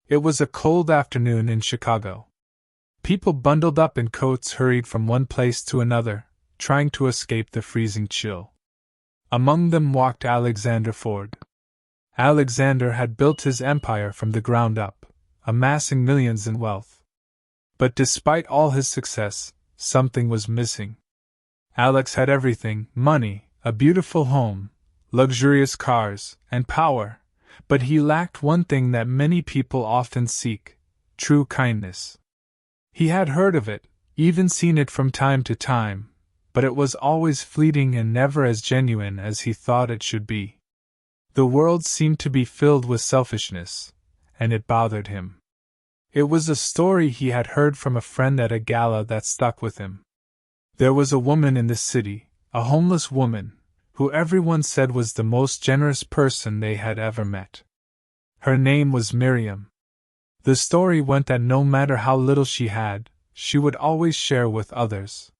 It was a cold afternoon in Chicago. People bundled up in coats hurried from one place to another, trying to escape the freezing chill. Among them walked Alexander Ford. Alexander had built his empire from the ground up, amassing millions in wealth. But despite all his success, something was missing. Alex had everything: money, a beautiful home, luxurious cars, and power, but he lacked one thing that many people often seek: true kindness. He had heard of it, even seen it from time to time, but it was always fleeting and never as genuine as he thought it should be. The world seemed to be filled with selfishness, and it bothered him. It was a story he had heard from a friend at a gala that stuck with him. There was a woman in the city, a homeless woman, who everyone said was the most generous person they had ever met. Her name was Miriam. The story went that no matter how little she had, she would always share with others.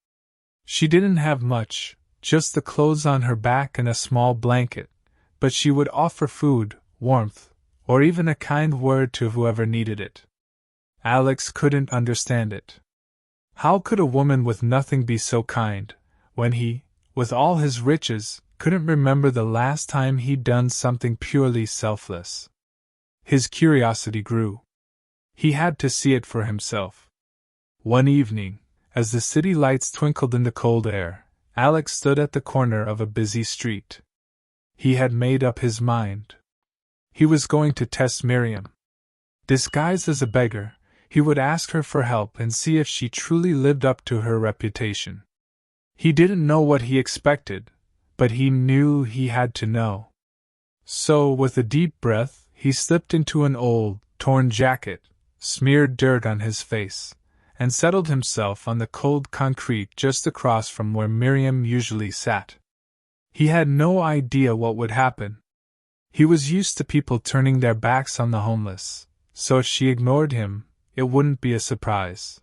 She didn't have much, just the clothes on her back and a small blanket, but she would offer food, warmth, or even a kind word to whoever needed it. Alex couldn't understand it. How could a woman with nothing be so kind, when he, with all his riches, couldn't remember the last time he'd done something purely selfless? His curiosity grew. He had to see it for himself. One evening, as the city lights twinkled in the cold air, Alex stood at the corner of a busy street. He had made up his mind. He was going to test Miriam. Disguised as a beggar, he would ask her for help and see if she truly lived up to her reputation. He didn't know what he expected, but he knew he had to know. So, with a deep breath, he slipped into an old, torn jacket, smeared dirt on his face, and settled himself on the cold concrete just across from where Miriam usually sat. He had no idea what would happen. He was used to people turning their backs on the homeless, so if she ignored him, it wouldn't be a surprise.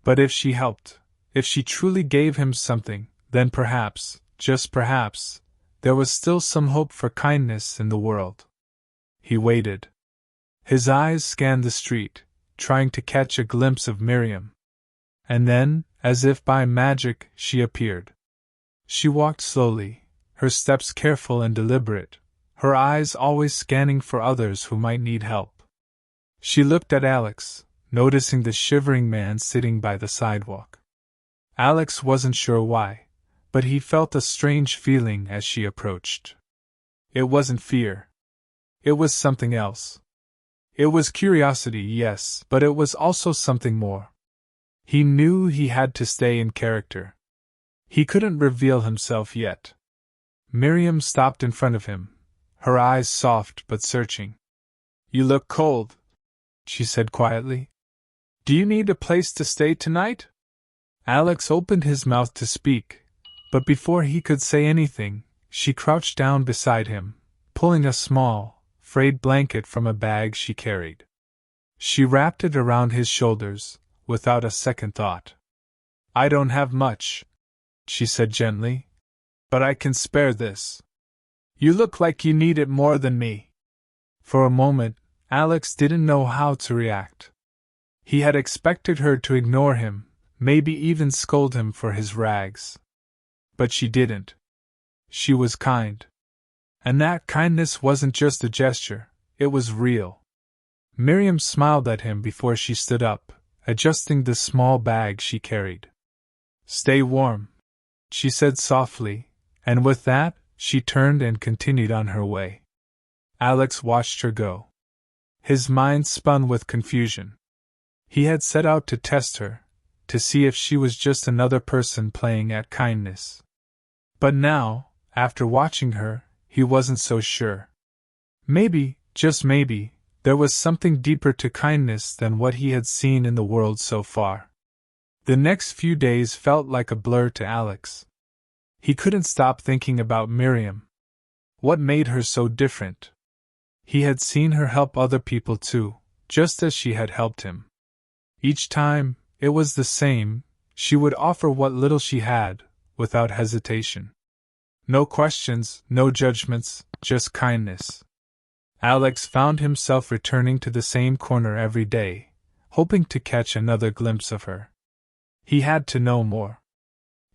But if she helped, if she truly gave him something, then perhaps, just perhaps, there was still some hope for kindness in the world. He waited. His eyes scanned the street, trying to catch a glimpse of Miriam. And then, as if by magic, she appeared. She walked slowly, her steps careful and deliberate, her eyes always scanning for others who might need help. She looked at Alex, noticing the shivering man sitting by the sidewalk. Alex wasn't sure why, but he felt a strange feeling as she approached. It wasn't fear. It was something else. It was curiosity, yes, but it was also something more. He knew he had to stay in character. He couldn't reveal himself yet. Miriam stopped in front of him, her eyes soft but searching. "You look cold," she said quietly. "Do you need a place to stay tonight?" Alex opened his mouth to speak, but before he could say anything, she crouched down beside him, pulling a small, frayed blanket from a bag she carried. She wrapped it around his shoulders, without a second thought. "I don't have much," she said gently, "but I can spare this. You look like you need it more than me." For a moment, Alex didn't know how to react. He had expected her to ignore him, maybe even scold him for his rags. But she didn't. She was kind. And that kindness wasn't just a gesture, it was real. Miriam smiled at him before she stood up, adjusting the small bag she carried. "Stay warm," she said softly, and with that, she turned and continued on her way. Alex watched her go. His mind spun with confusion. He had set out to test her, to see if she was just another person playing at kindness. But now, after watching her, he wasn't so sure. Maybe, just maybe, there was something deeper to kindness than what he had seen in the world so far. The next few days felt like a blur to Alex. He couldn't stop thinking about Miriam. What made her so different? He had seen her help other people too, just as she had helped him. Each time, it was the same: she would offer what little she had, without hesitation. No questions, no judgments, just kindness. Alex found himself returning to the same corner every day, hoping to catch another glimpse of her. He had to know more.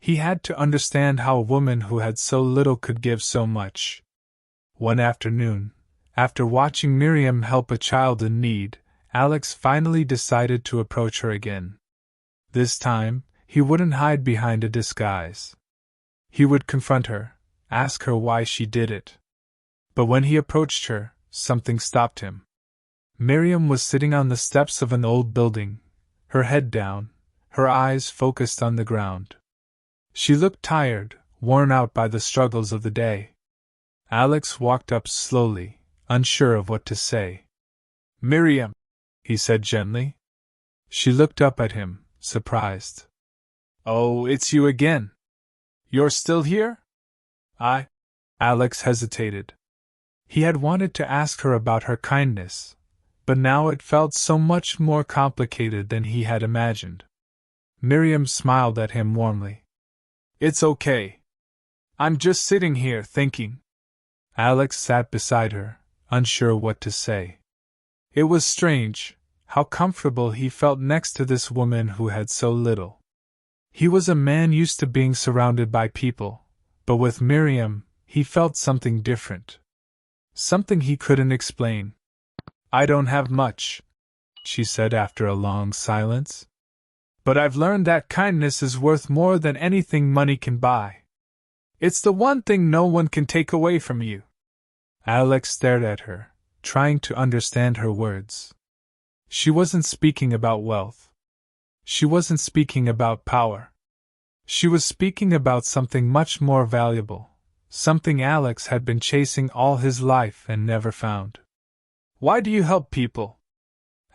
He had to understand how a woman who had so little could give so much. One afternoon, after watching Miriam help a child in need, Alex finally decided to approach her again. This time, he wouldn't hide behind a disguise. He would confront her, ask her why she did it. But when he approached her, something stopped him. Miriam was sitting on the steps of an old building, her head down, her eyes focused on the ground. She looked tired, worn out by the struggles of the day. Alex walked up slowly, unsure of what to say. "Miriam," he said gently. She looked up at him, surprised. "Oh, it's you again. You're still here?" Alex hesitated. He had wanted to ask her about her kindness, but now it felt so much more complicated than he had imagined. Miriam smiled at him warmly. "It's okay. I'm just sitting here thinking." Alex sat beside her, unsure what to say. It was strange, how comfortable he felt next to this woman who had so little. He was a man used to being surrounded by people, but with Miriam, he felt something different. Something he couldn't explain. "I don't have much," she said after a long silence. "But I've learned that kindness is worth more than anything money can buy. It's the one thing no one can take away from you." Alex stared at her, trying to understand her words. She wasn't speaking about wealth. She wasn't speaking about power. She was speaking about something much more valuable. Something Alex had been chasing all his life and never found. "Why do you help people?"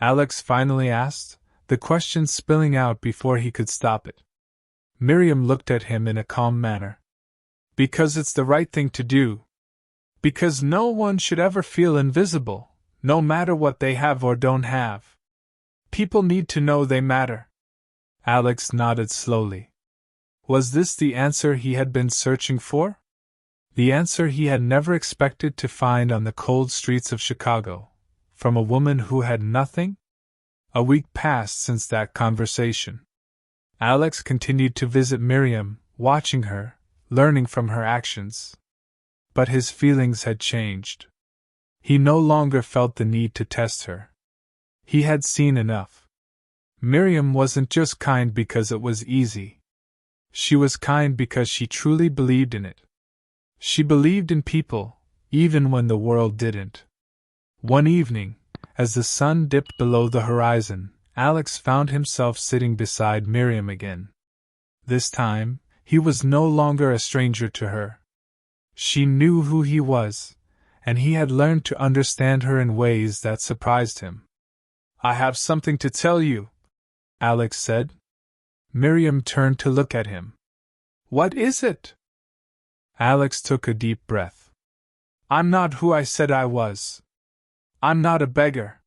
Alex finally asked, the question spilling out before he could stop it. Miriam looked at him in a calm manner. "Because it's the right thing to do. Because no one should ever feel invisible, no matter what they have or don't have. People need to know they matter." Alex nodded slowly. Was this the answer he had been searching for? The answer he had never expected to find on the cold streets of Chicago, from a woman who had nothing? A week passed since that conversation. Alex continued to visit Miriam, watching her, learning from her actions. But his feelings had changed. He no longer felt the need to test her. He had seen enough. Miriam wasn't just kind because it was easy. She was kind because she truly believed in it. She believed in people, even when the world didn't. One evening, as the sun dipped below the horizon, Alex found himself sitting beside Miriam again. This time, he was no longer a stranger to her. She knew who he was, and he had learned to understand her in ways that surprised him. "I have something to tell you," Alex said. Miriam turned to look at him. "What is it?" Alex took a deep breath. "I'm not who I said I was. I'm not a beggar.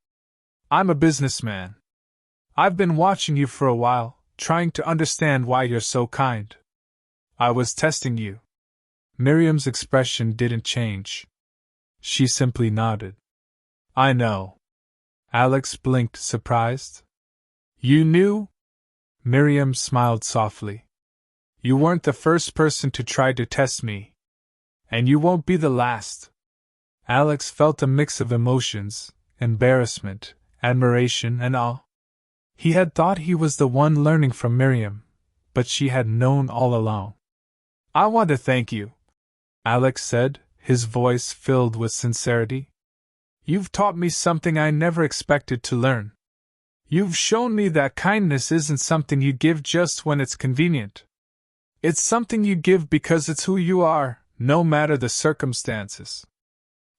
I'm a businessman. I've been watching you for a while, trying to understand why you're so kind. I was testing you." Miriam's expression didn't change. She simply nodded. "I know." Alex blinked, surprised. "You knew?" Miriam smiled softly. "You weren't the first person to try to test me. And you won't be the last." Alex felt a mix of emotions, embarrassment, admiration, and awe. He had thought he was the one learning from Miriam, but she had known all along. "I want to thank you," Alex said, his voice filled with sincerity. "You've taught me something I never expected to learn. You've shown me that kindness isn't something you give just when it's convenient. It's something you give because it's who you are, no matter the circumstances."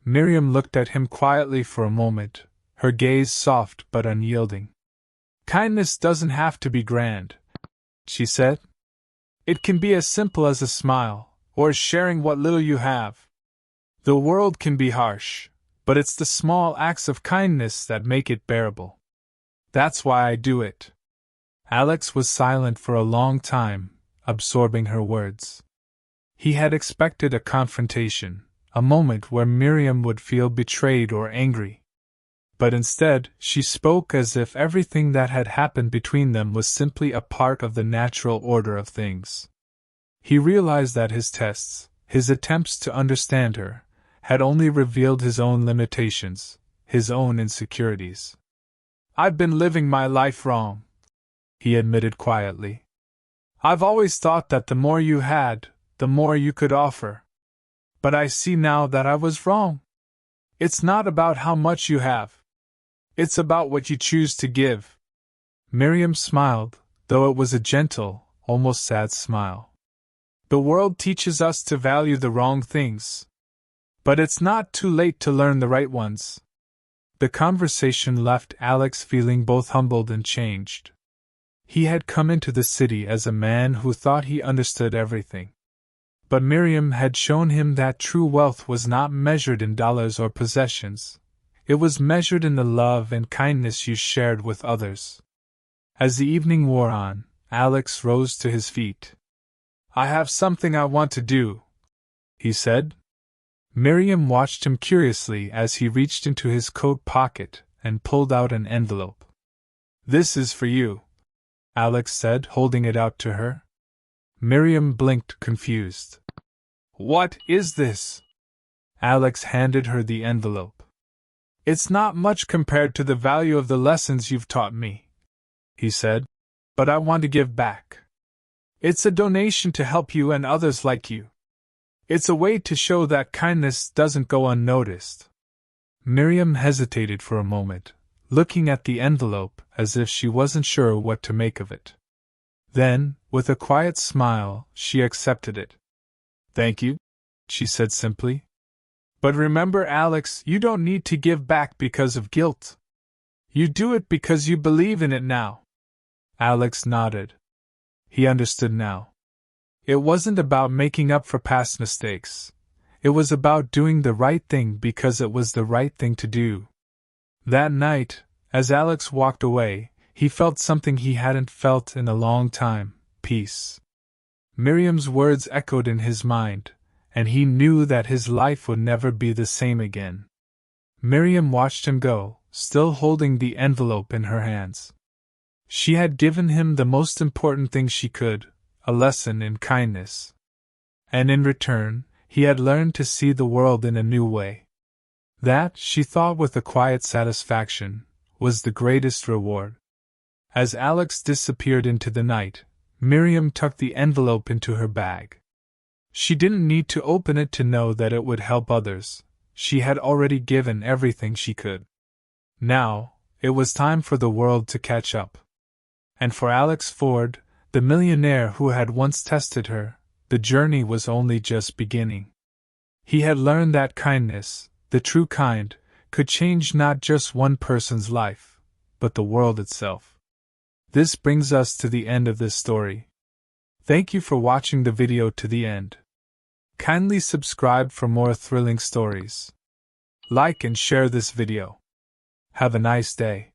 Miriam looked at him quietly for a moment, her gaze soft but unyielding. "Kindness doesn't have to be grand," she said. "It can be as simple as a smile, or sharing what little you have. The world can be harsh, but it's the small acts of kindness that make it bearable. That's why I do it." Alex was silent for a long time, absorbing her words. He had expected a confrontation, a moment where Miriam would feel betrayed or angry. But instead, she spoke as if everything that had happened between them was simply a part of the natural order of things. He realized that his tests, his attempts to understand her, had only revealed his own limitations, his own insecurities. "I've been living my life wrong," he admitted quietly. "I've always thought that the more you had, the more you could offer. But I see now that I was wrong. It's not about how much you have. It's about what you choose to give." Miriam smiled, though it was a gentle, almost sad smile. "The world teaches us to value the wrong things. But it's not too late to learn the right ones." The conversation left Alex feeling both humbled and changed. He had come into the city as a man who thought he understood everything. But Miriam had shown him that true wealth was not measured in dollars or possessions. It was measured in the love and kindness you shared with others. As the evening wore on, Alex rose to his feet. "I have something I want to do," he said. Miriam watched him curiously as he reached into his coat pocket and pulled out an envelope. "This is for you," Alex said, holding it out to her. Miriam blinked, confused. "What is this?" Alex handed her the envelope. "It's not much compared to the value of the lessons you've taught me," he said, "but I want to give back. It's a donation to help you and others like you. It's a way to show that kindness doesn't go unnoticed." Miriam hesitated for a moment, looking at the envelope as if she wasn't sure what to make of it. Then, with a quiet smile, she accepted it. "Thank you," she said simply. "But remember, Alex, you don't need to give back because of guilt. You do it because you believe in it now." Alex nodded. He understood now. It wasn't about making up for past mistakes. It was about doing the right thing because it was the right thing to do. That night, as Alex walked away, he felt something he hadn't felt in a long time: peace. Miriam's words echoed in his mind, and he knew that his life would never be the same again. Miriam watched him go, still holding the envelope in her hands. She had given him the most important thing she could, a lesson in kindness. And in return, he had learned to see the world in a new way. That, she thought with a quiet satisfaction, was the greatest reward. As Alex disappeared into the night, Miriam tucked the envelope into her bag. She didn't need to open it to know that it would help others. She had already given everything she could. Now, it was time for the world to catch up. And for Alex Ford, the millionaire who had once tested her, the journey was only just beginning. He had learned that kindness, the true kind, could change not just one person's life, but the world itself. This brings us to the end of this story. Thank you for watching the video to the end. Kindly subscribe for more thrilling stories. Like and share this video. Have a nice day.